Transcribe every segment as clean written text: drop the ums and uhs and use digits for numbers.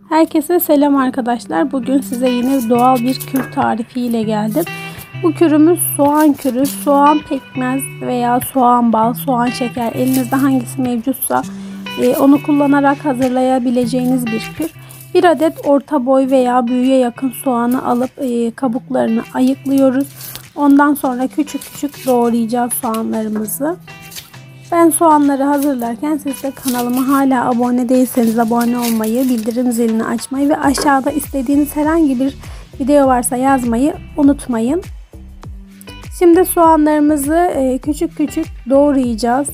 Herkese selam arkadaşlar. Bugün size yine doğal bir kür tarifi ile geldim. Bu kürümüz soğan kürü, soğan pekmez veya soğan bal, soğan şeker, elinizde hangisi mevcutsa onu kullanarak hazırlayabileceğiniz bir kür. Bir adet orta boy veya büyüğe yakın soğanı alıp kabuklarını ayıklıyoruz. Ondan sonra küçük küçük doğrayacağız soğanlarımızı. Ben soğanları hazırlarken siz de kanalıma hala abone değilseniz abone olmayı, bildirim zilini açmayı ve aşağıda istediğiniz herhangi bir video varsa yazmayı unutmayın. Şimdi soğanlarımızı küçük küçük doğrayacağız.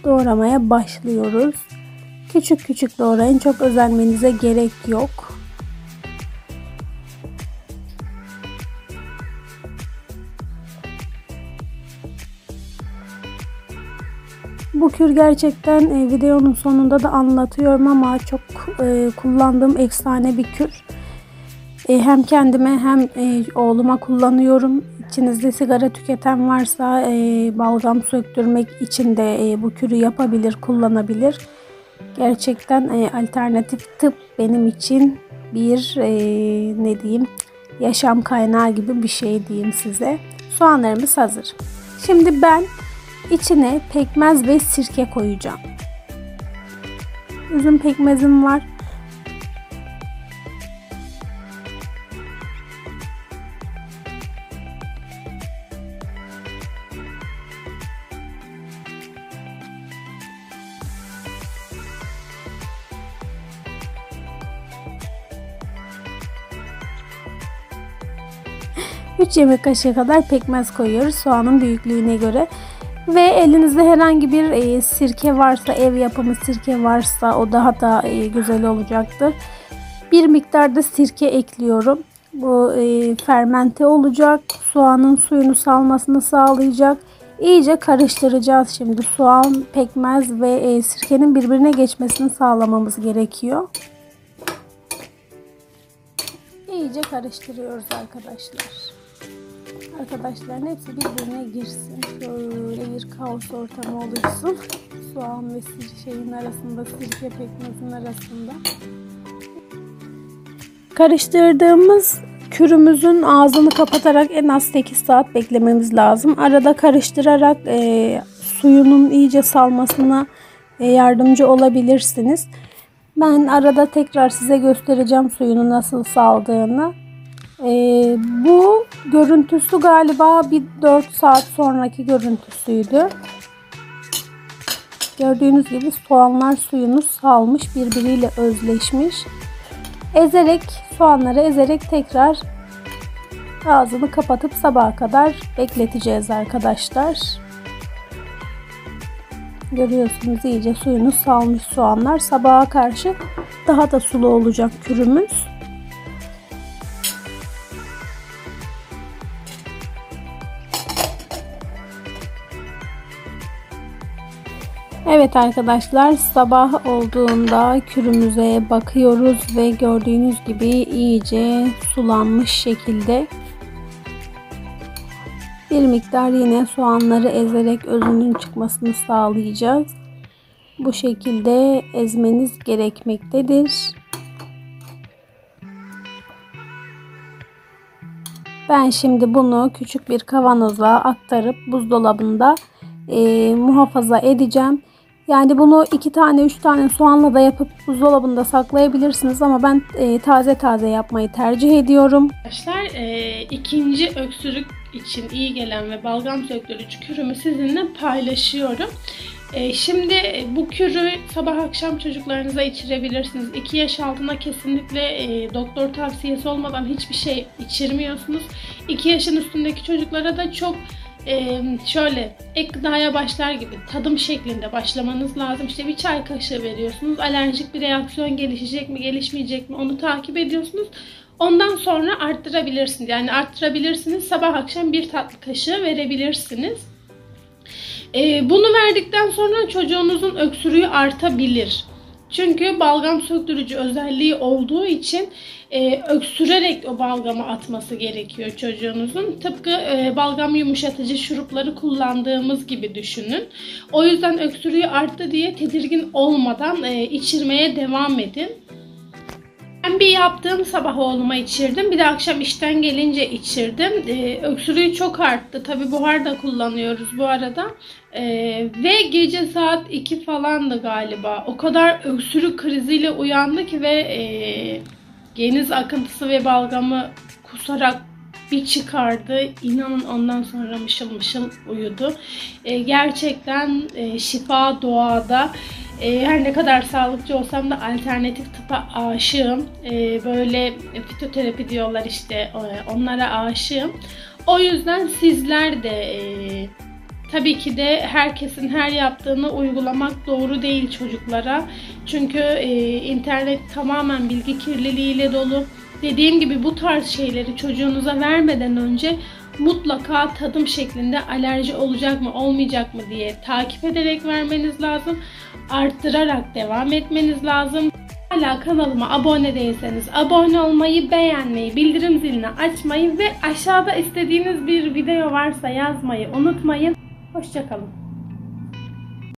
Doğramaya başlıyoruz. Küçük küçük doğrayın. Çok özenmenize gerek yok. Bu kür gerçekten videonun sonunda da anlatıyorum ama çok kullandığım efsane bir kür. Hem kendime hem oğluma kullanıyorum. İçinizde sigara tüketen varsa balgam söktürmek için de bu kürü yapabilir, kullanabilir. Gerçekten alternatif tıp benim için bir ne diyeyim, yaşam kaynağı gibi bir şey diyeyim size. Soğanlarımız hazır. Şimdi ben İçine pekmez ve sirke koyacağım. Üzüm pekmezim var. Üç yemek kaşığı kadar pekmez koyuyoruz soğanın büyüklüğüne göre. Ve elinizde herhangi bir sirke varsa, ev yapımı sirke varsa o daha da güzel olacaktır. Bir miktar da sirke ekliyorum. Bu fermente olacak. Soğanın suyunu salmasını sağlayacak. İyice karıştıracağız şimdi. Soğan, pekmez ve sirkenin birbirine geçmesini sağlamamız gerekiyor. İyice karıştırıyoruz arkadaşlar. Arkadaşların hepsi birbirine girsin. Şöyle bir kaos ortamı oluşsun. Soğan ve şeyin arasında, sirke pekmezin arasında. Karıştırdığımız kürümüzün ağzını kapatarak en az 8 saat beklememiz lazım. Arada karıştırarak suyunun iyice salmasına yardımcı olabilirsiniz. Ben arada tekrar size göstereceğim suyunu nasıl saldığını. Bu görüntüsü galiba bir 4 saat sonraki görüntüsüydü. Gördüğünüz gibi soğanlar suyunu salmış, birbiriyle özleşmiş. Soğanları ezerek tekrar ağzını kapatıp sabaha kadar bekleteceğiz arkadaşlar. Görüyorsunuz iyice suyunu salmış soğanlar. Sabaha karşı daha da sulu olacak kürümüz. Evet arkadaşlar, sabah olduğunda kürümüze bakıyoruz ve gördüğünüz gibi iyice sulanmış şekilde. Bir miktar yine soğanları ezerek özünün çıkmasını sağlayacağız. Bu şekilde ezmeniz gerekmektedir. Ben şimdi bunu küçük bir kavanoza aktarıp buzdolabında muhafaza edeceğim. Yani bunu 2 tane 3 tane soğanla da yapıp buzdolabında saklayabilirsiniz ama ben taze taze yapmayı tercih ediyorum. Arkadaşlar ikinci öksürük için iyi gelen ve balgam söktürücü kürümü sizinle paylaşıyorum. Şimdi bu kürü sabah akşam çocuklarınıza içirebilirsiniz. 2 yaş altına kesinlikle doktor tavsiyesi olmadan hiçbir şey içirmiyorsunuz. 2 yaşın üstündeki çocuklara da çok şöyle ek gıdaya başlar gibi tadım şeklinde başlamanız lazım. İşte bir çay kaşığı veriyorsunuz. Alerjik bir reaksiyon gelişecek mi, gelişmeyecek mi onu takip ediyorsunuz. Ondan sonra arttırabilirsiniz. Yani arttırabilirsiniz. Sabah akşam bir tatlı kaşığı verebilirsiniz. Bunu verdikten sonra çocuğunuzun öksürüğü artabilir. Çünkü balgam söktürücü özelliği olduğu için öksürerek o balgamı atması gerekiyor çocuğunuzun. Tıpkı balgam yumuşatıcı şurupları kullandığımız gibi düşünün. O yüzden öksürüğü arttı diye tedirgin olmadan içirmeye devam edin. Ben bir yaptığım sabah oğluma içirdim. Bir de akşam işten gelince içirdim. Öksürüğü çok arttı. Tabii buhar da kullanıyoruz bu arada. Ve gece saat 2 falandı galiba. O kadar öksürük kriziyle uyandı ki ve geniz akıntısı ve balgamı kusarak bir çıkardı. İnanın ondan sonra mışıl mışıl uyudu. Gerçekten şifa doğada. Her ne kadar sağlıkçı olsam da alternatif tıpa aşığım. Böyle fitoterapi diyorlar işte, onlara aşığım. O yüzden sizler de tabii ki de herkesin her yaptığını uygulamak doğru değil çocuklara. Çünkü internet tamamen bilgi kirliliğiyle dolu. Dediğim gibi bu tarz şeyleri çocuğunuza vermeden önce mutlaka tadım şeklinde alerji olacak mı olmayacak mı diye takip ederek vermeniz lazım. Arttırarak devam etmeniz lazım. Hala kanalıma abone değilseniz abone olmayı, beğenmeyi, bildirim zilini açmayı ve aşağıda istediğiniz bir video varsa yazmayı unutmayın. Hoşça kalın.